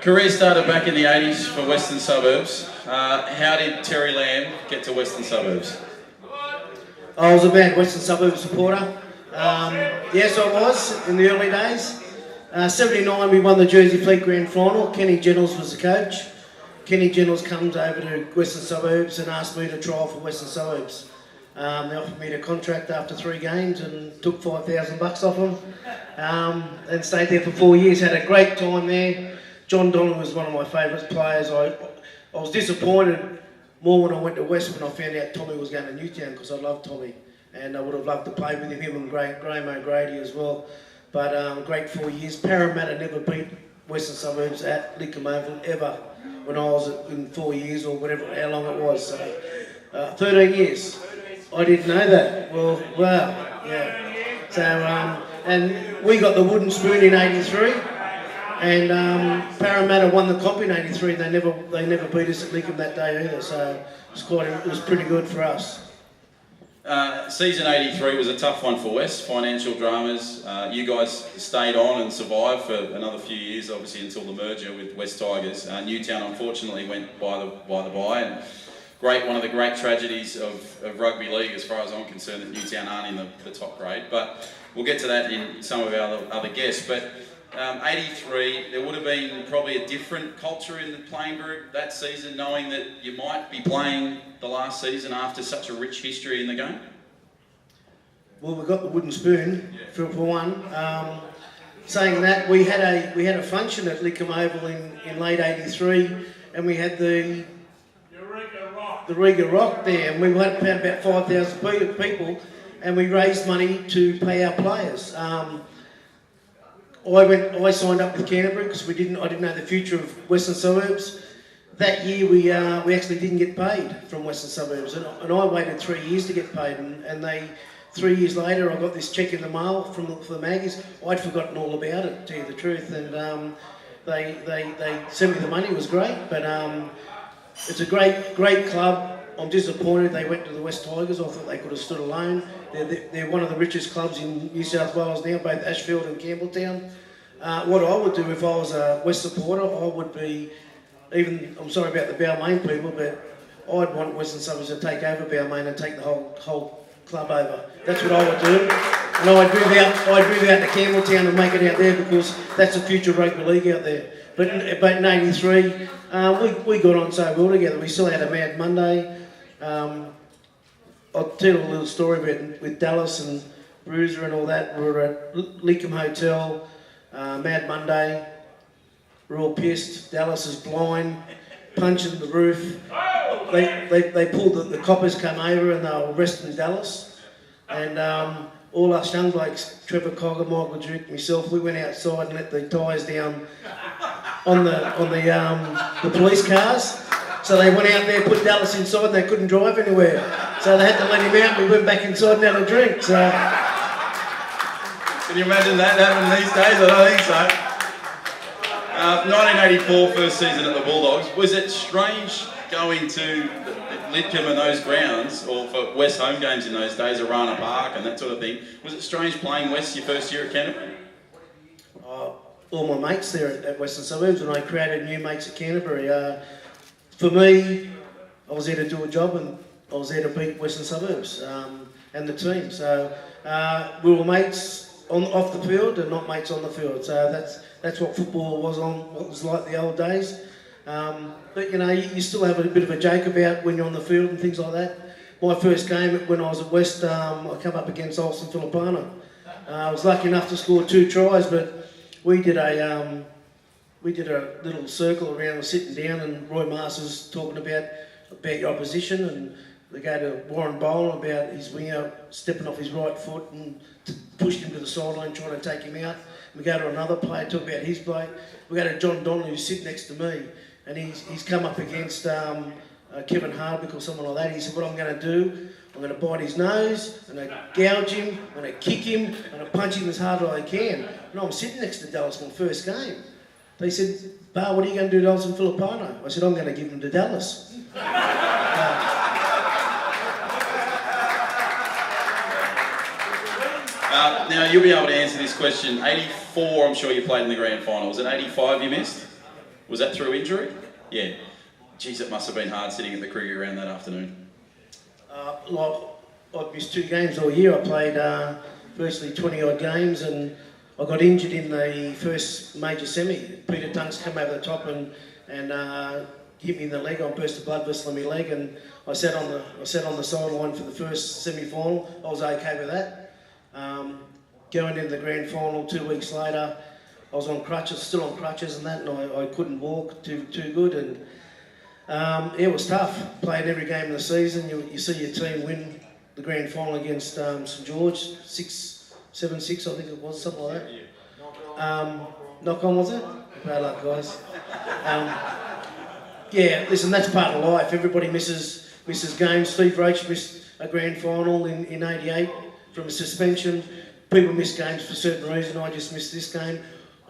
Career started back in the 80s for Western Suburbs. How did Terry Lamb get to Western Suburbs? I was a bad Western Suburbs supporter. Yes, I was in the early days. 79, we won the Jersey Fleet Grand Final. Kenny Jennels was the coach. Kenny Jennels comes over to Western Suburbs and asked me to trial for Western Suburbs. They offered me the contract after 3 games and took $5,000 off them and stayed there for 4 years. Had a great time there. John Donald was one of my favourite players. I was disappointed more when I went to West when I found out Tommy was going to Newtown, because I loved Tommy and I would have loved to play with him and Graham O'Grady as well. But great 4 years. Parramatta never beat Western Suburbs at Lickham Oval ever when I was in 4 years or whatever, how long it was. So 13 years. I didn't know that. Well, wow, yeah. So, and we got the wooden spoon in '83, and Parramatta won the comp in '83. They never beat us at Lickham that day either. So it was pretty good for us. Season 83 was a tough one for West, financial dramas. You guys stayed on and survived for another few years, obviously until the merger with West Tigers. Newtown unfortunately went by the by, and one of the great tragedies of rugby league as far as I'm concerned, that Newtown aren't in the top grade. But we'll get to that in some of our other guests. But 83, there would have been probably a different culture in the playing group that season, knowing that you might be playing the last season after such a rich history in the game? Well, we got the wooden spoon for one. Saying that, we had a function at Lickham Oval in late '83, and we had the Riga Rock there, and we had about 5,000 people, and we raised money to pay our players. I signed up with Canterbury because I didn't know the future of Western Suburbs. That year we actually didn't get paid from Western Suburbs, and I waited 3 years to get paid, and 3 years later I got this cheque in the mail from the Maggies. I'd forgotten all about it, to tell you the truth, and they sent me the money. It was great, but it's a great club. I'm disappointed they went to the West Tigers. I thought they could have stood alone. They're one of the richest clubs in New South Wales now, both Ashfield and Campbelltown. What I would do if I was a West supporter, I would be, I'm sorry about the Balmain people, but I'd want Western Suburbs to take over Balmain and take the whole club over. That's what I would do. And I'd move out to Campbelltown and make it out there, because that's the future of rugby league out there. But in '83, we got on so well together. We still had a Mad Monday. I'll tell you a little story with Dallas and Bruiser and all that. We were at Lickham Hotel, Mad Monday. We're all pissed. Dallas is blind, punching the roof. They pulled the coppers came over and they were arresting Dallas. And all us young blokes, Trevor Cogger, Michael Duke, myself, we went outside and let the tyres down on the police cars. So they went out there, put Dallas inside, and they couldn't drive anywhere. So they had to let him out. We went back inside and had a drink. So can you imagine that happening these days? I don't think so. 1984, first season at the Bulldogs. Was it strange going to Lidcombe and those grounds, or for West home games in those days, Arana Park and that sort of thing? Was it strange playing West your first year at Canterbury? All my mates there at Western Suburbs, and I created new mates at Canterbury. For me, I was there to do a job, and I was there to beat Western Suburbs and the team. So we were mates off the field and not mates on the field. So that's what football was like the old days. But you still have a bit of a joke about when you're on the field and things like that. My first game when I was at West, I came up against Olsen Filipano. I was lucky enough to score 2 tries, but we did a little circle around and sitting down, and Roy Masters talking about your opposition, and they go to Warren Boland about his winger stepping off his right foot and pushed him to the sideline trying to take him out. We go to another player, talk about his play. We go to John Donnelly, who's sitting next to me, and he's come up against Kevin Hardwick or someone like that. He said, what I'm going to do, I'm going to bite his nose, I'm going to gouge him, I'm going to kick him, I'm going to punch him as hard as I can. And I'm sitting next to Dallas my first game. They said, Bar, what are you going to do to Olsen Filipano? I said, I'm going to give him to Dallas. Now, you'll be able to answer this question. 84, I'm sure you played in the grand final. Was it 85 you missed? Was that through injury? Yeah. Geez, it must have been hard sitting at the cricket ground that afternoon. I've missed 2 games all year. I played firstly 20 odd games, and I got injured in the first major semi. Peter Tunks came over the top and hit me in the leg. I burst a blood vessel in my leg, and I sat on the sideline for the first semi-final. I was okay with that. Going into the grand final 2 weeks later, I was on crutches, still on crutches and that, and I couldn't walk too good, and it was tough. Played every game of the season. You see your team win the grand final against St George, 7-6 I think it was, something like that. Knock on, was it? Bad luck, guys. Yeah, listen, that's part of life. Everybody misses games. Steve Roach missed a grand final in '88 from a suspension. People miss games for a certain reason. I just missed this game.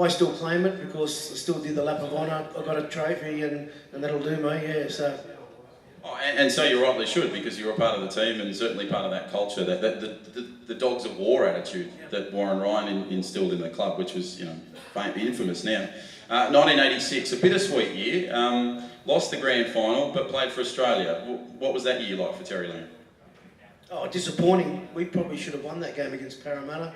I still claim it because I still did the lap of honour. I got a trophy, and that'll do me. Yeah, so. Oh, and so you rightly should, because you were part of the team and certainly part of that culture, that the dogs of war attitude that Warren Ryan instilled in the club, which was, infamous now. 1986, a bittersweet year. Lost the grand final, but played for Australia. What was that year like for Terry Lamb? Oh, disappointing. We probably should have won that game against Parramatta.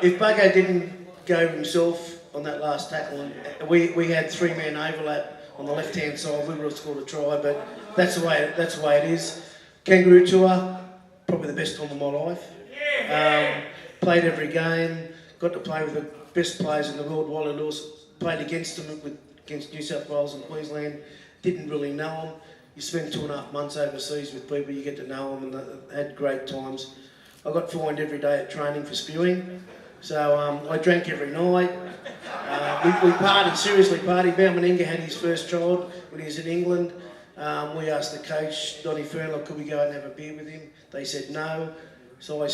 If Buggo didn't go himself on that last tackle, and we had 3-man overlap on the left-hand side, we would have scored a try, but that's the way it is. Kangaroo Tour, probably the best time of my life. Played every game, got to play with the best players in the world. Wally Lewis, played against them against New South Wales and Queensland, didn't really know them. You spend 2.5 months overseas with people, you get to know them, and had great times. I got fined every day at training for spewing, so I drank every night. We partied, seriously partied. Baumaninga had his first child when he was in England. We asked the coach, Donny Fernlow, could we go out and have a beer with him? They said no. So I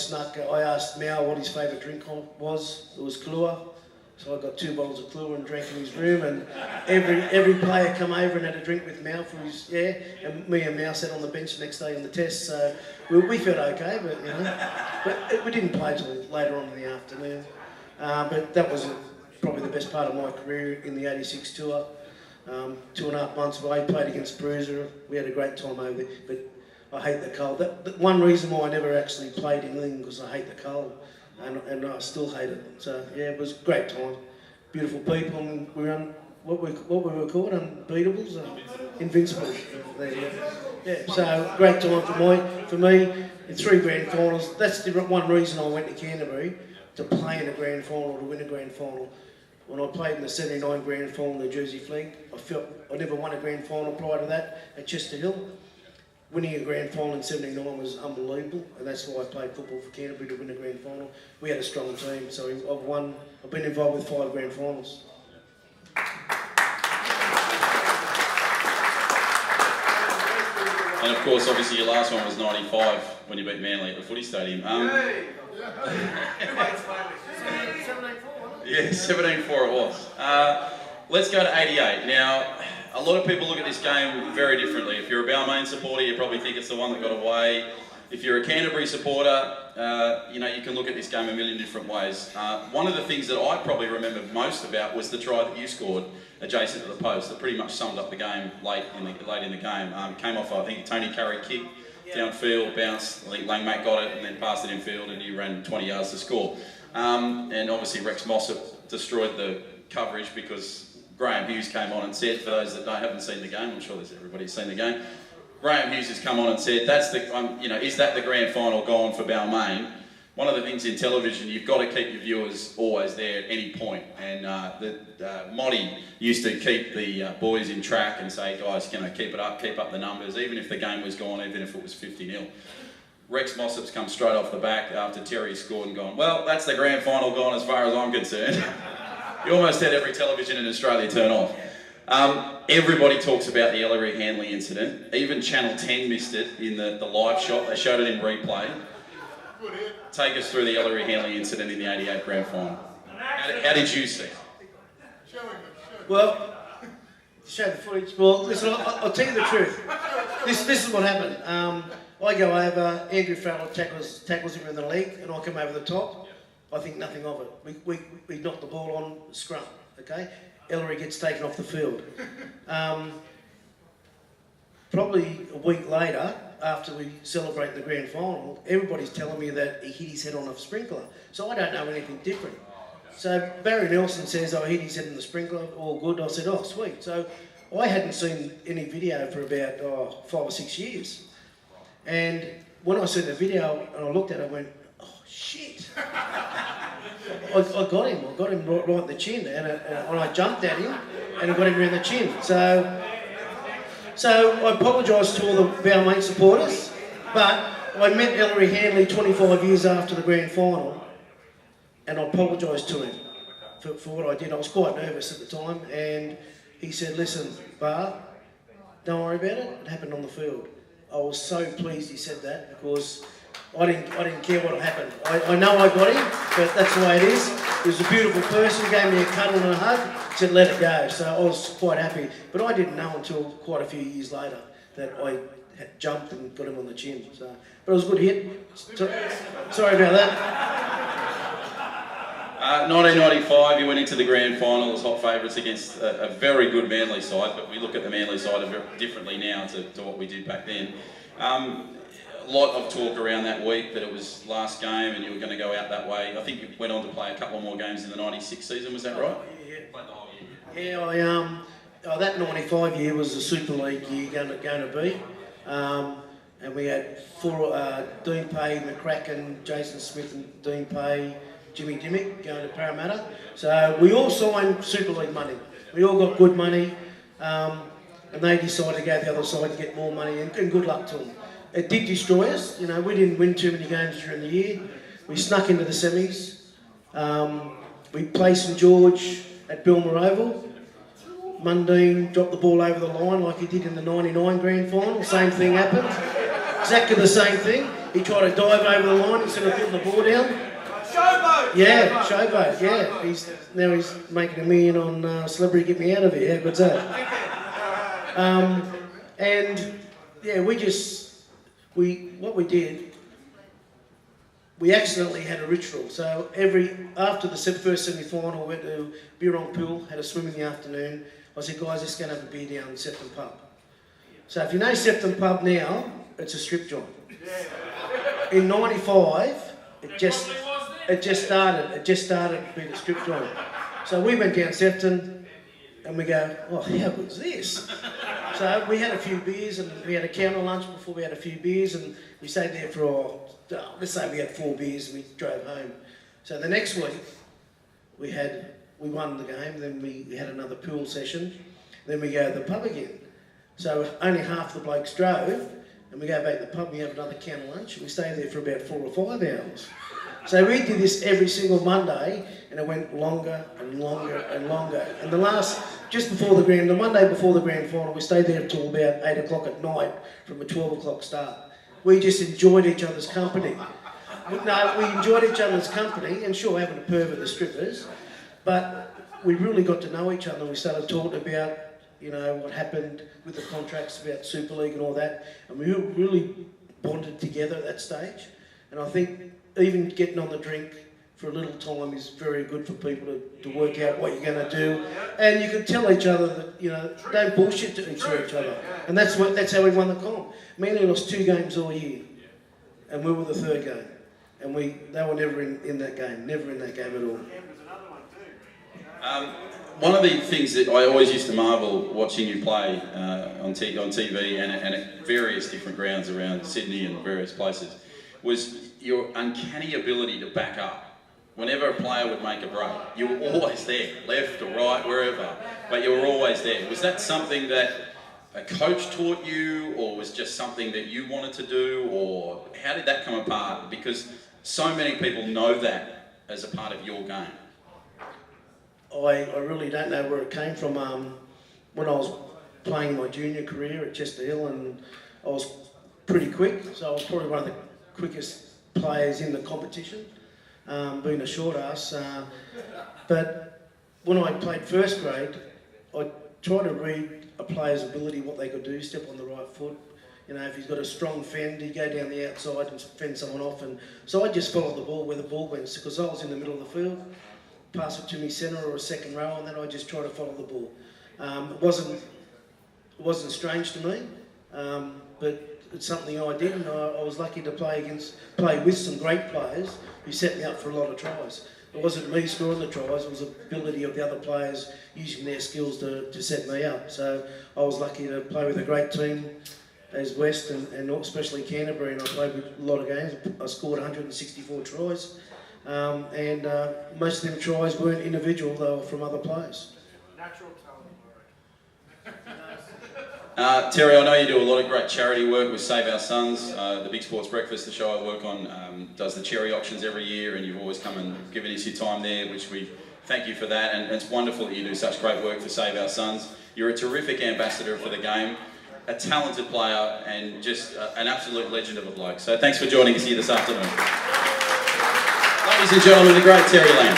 asked Mao what his favourite drink was. It was Kahlua. So I got 2 bottles of Kahlua and drank in his room, and every player come over and had a drink with Mao for his, and me and Mao sat on the bench the next day in the test, so we felt okay, but we didn't play till later on in the afternoon. But that was probably the best part of my career in the '86 tour. 2.5 months away, played against Bruiser. We had a great time over there, but I hate the cold. That one reason why I never actually played in England, because I hate the cold, and I still hate it. So yeah, it was a great time. Beautiful people, and we were what we were called, unbeatables, invincibles. Yeah, so great time for me in 3 grand finals. That's the one reason I went to Canterbury, to play in a grand final, to win a grand final. When I played in the '79 grand final in the Jersey Fleet, I felt I never won a grand final prior to that at Chester Hill. Winning a grand final in '79 was unbelievable, and that's why I played football for Canterbury, to win a grand final. We had a strong team, so I've been involved with 5 grand finals. And of course, obviously your last one was '95 when you beat Manly at the footy stadium. Yeah, 17-4 it was. Let's go to '88. Now, a lot of people look at this game very differently. If you're a Balmain supporter, you probably think it's the one that got away. If you're a Canterbury supporter, you can look at this game a million different ways. One of the things that I probably remember most about was the try that you scored adjacent to the post that pretty much summed up the game late in the game. Came off, I think, a Tony Carey kick, downfield, bounced, I think Langmate got it, and then passed it infield, and you ran 20 yards to score. And obviously Rex Mossop destroyed the coverage because Graham Hughes came on and said, for those that haven't seen the game, I'm sure everybody's seen the game, Graham Hughes has come on and said, is that the grand final gone for Balmain? One of the things in television, you've got to keep your viewers always there at any point. And Monty used to keep the boys in track and say, guys, keep up the numbers, even if the game was gone, even if it was 50-0. Rex Mossop's come straight off the back after Terry scored and gone, well, that's the grand final gone as far as I'm concerned. You almost had every television in Australia turn off. Everybody talks about the Ellery Hanley incident. Even Channel 10 missed it in the live shot. They showed it in replay. Take us through the Ellery Hanley incident in the '88 grand final. How did you see it? Well, show the footage. Well, listen, I'll tell you the truth. This is what happened. I go over, Andrew Farrell tackles him in the leg, and I come over the top. I think nothing of it. We knocked the ball on scrum, okay? Ellery gets taken off the field. Probably a week later, after we celebrate the grand final, everybody's telling me that he hit his head on a sprinkler. So I don't know anything different. So Barry Nelson says, I hit his head on the sprinkler, all good. I said, oh, sweet. So I hadn't seen any video for about 5 or 6 years. And when I saw the video and I looked at it, I went, oh, shit. I got him. I got him right in the chin. And I jumped at him and I got him around the chin. So I apologise to all the Balmain supporters, but I met Ellery Hanley 25 years after the grand final, and I apologised to him for what I did. I was quite nervous at the time, and he said, listen, Bar, don't worry about it. It happened on the field. I was so pleased he said that, because I didn't care what happened. I know I got him, but that's the way it is. He was a beautiful person, gave me a cuddle and a hug, said let it go. So I was quite happy. But I didn't know until quite a few years later that I had jumped and got him on the chin. So, but it was a good hit. Sorry about that. 1995, you went into the grand final as hot favourites against a very good Manly side, but we look at the Manly side a bit differently now to what we did back then. A lot of talk around that week that it was last game and you were going to go out that way. I think you went on to play a couple more games in the 96 season, was that right? Yeah. Played the whole year. Yeah, that 95 year was the Super League year going to be. And we had Dean Pay, McCracken, Jason Smith and Dean Pay, Jimmy Dimmick going to Parramatta. So we all signed Super League money. We all got good money. And they decided to go the other side to get more money, and good luck to them. It did destroy us. You know, we didn't win too many games during the year. We snuck into the semis. We played St George at Bilmer Oval. Mundine dropped the ball over the line like he did in the 99 grand final. Same thing happened. Exactly the same thing. He tried to dive over the line instead of putting the ball down. Showboat! Yeah, showboat, yeah. Now he's making $1 million on Celebrity Get Me Out of Here. How good's that? And yeah, what we did, we accidentally had a ritual. So after the first semi-final, we went to Birong Pool, had a swim in the afternoon. I said, guys, let's go and have a beer down at Sefton Pub. So if you know Sefton Pub now, it's a strip joint. In 95, it just started being a strip joint. So we went down Sefton and we go, oh, how good's this? So we had a few beers and we had a counter lunch before we had a few beers, and we stayed there for, let's say we had 4 beers and we drove home. So the next week we won the game, then we had another pool session, then we go to the pub again. So only half the blokes drove, and we go back to the pub and we have another counter lunch, and we stay there for about 4 or 5 hours. So we did this every single Monday, and it went longer and longer and longer. And the Monday before the grand final, we stayed there until about 8 o'clock at night from a 12 o'clock start. We just enjoyed each other's company. No, we enjoyed each other's company, and sure, having a perv at the strippers, but we really got to know each other. We started talking about, you know, what happened with the contracts, about Super League and all that, and we really bonded together at that stage. And I think even getting on the drink for a little time is very good for people to work out what you're going to do. And you can tell each other that, you know, don't bullshit to each other. And that's how we won the comp. Manly lost 2 games all year, and we were the 3rd game. And they were never in that game, never in that game at all. One of the things that I always used to marvel watching you play on TV and at various different grounds around Sydney and various places was your uncanny ability to back up. Whenever a player would make a break, you were always there, left or right, wherever, but you were always there. Was that something that a coach taught you, or was just something that you wanted to do, or how did that come apart? Because so many people know that as a part of your game. I really don't know where it came from. When I was playing my junior career at Chester Hill, and I was pretty quick, so I was probably one of the quickest players in the competition, being a short ass. But when I played first grade, I tried to read a player's ability, what they could do, step on the right foot, You know, if he's got a strong fend, he'd go down the outside and fend someone off. And so I just followed the ball where the ball went, because I was in the middle of the field, pass it to me centre or a second row, and then I just try to follow the ball. It wasn't strange to me, but it's something I did, and I was lucky to play with some great players who set me up for a lot of tries. It wasn't me scoring the tries, it was the ability of the other players using their skills to set me up. So I was lucky to play with a great team as West and especially Canterbury, and I played with a lot of games. I scored 164 tries, and most of them tries weren't individual, they were from other players. Natural talent. Terry, I know you do a lot of great charity work with Save Our Sons. The Big Sports Breakfast, the show I work on, does the cherry auctions every year, and you've always come and given us your time there, which we thank you for that. And it's wonderful that you do such great work for Save Our Sons. You're a terrific ambassador for the game, a talented player, and just an absolute legend of a bloke. So thanks for joining us here this afternoon. Ladies and gentlemen, the great Terry Lamb.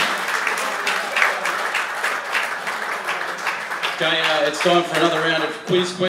Okay, it's time for another round of quiz questions.